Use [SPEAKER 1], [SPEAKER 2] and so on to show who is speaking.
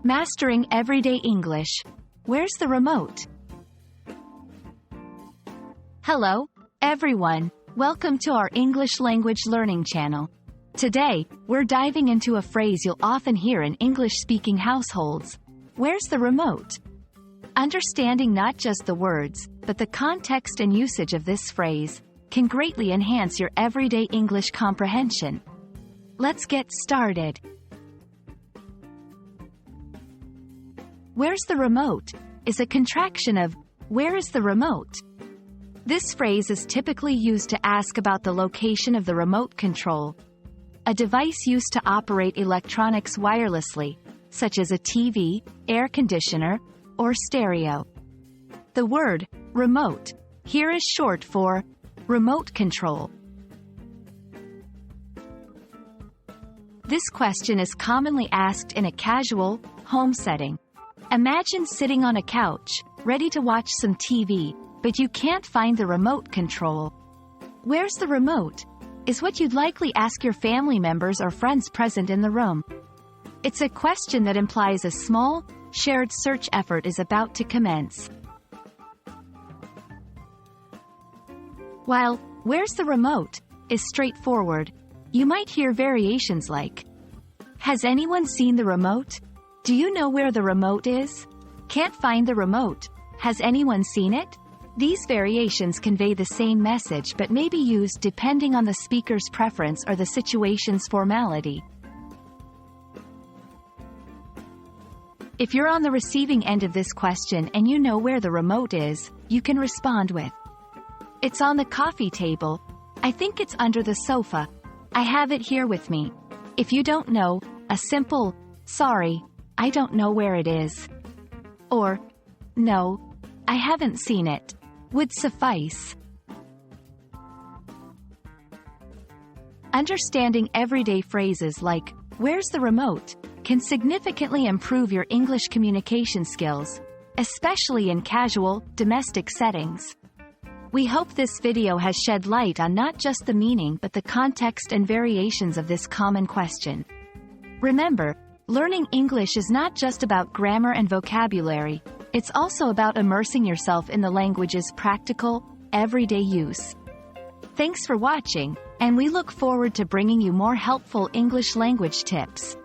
[SPEAKER 1] Mastering Everyday English. Where's the remote? Hello, everyone. Welcome to our English language learning channel. Today, we're diving into a phrase you'll often hear in English-speaking households. Where's the remote? Understanding not just the words, but the context and usage of this phrase can greatly enhance your everyday English comprehension. Let's get started. Where's the remote is a contraction of where is the remote? This phrase is typically used to ask about the location of the remote control, a device used to operate electronics wirelessly, such as a TV, air conditioner, or stereo. The word remote here is short for remote control. This question is commonly asked in a casual, home setting. Imagine sitting on a couch, ready to watch some TV, but you can't find the remote control. Where's the remote? Is what you'd likely ask your family members or friends present in the room. It's a question that implies a small, shared search effort is about to commence. While, where's the remote, is straightforward, you might hear variations like, has anyone seen the remote? Do you know where the remote is? Can't find the remote. Has anyone seen it? These variations convey the same message but may be used depending on the speaker's preference or the situation's formality. If you're on the receiving end of this question and you know where the remote is, you can respond with, it's on the coffee table. I think it's under the sofa. I have it here with me. If you don't know, a simple, sorry, I don't know where it is, or, no, I haven't seen it, would suffice. Understanding everyday phrases like, where's the remote, can significantly improve your English communication skills, especially in casual, domestic settings. We hope this video has shed light on not just the meaning but the context and variations of this common question. Remember, learning English is not just about grammar and vocabulary, it's also about immersing yourself in the language's practical, everyday use. Thanks for watching, and we look forward to bringing you more helpful English language tips.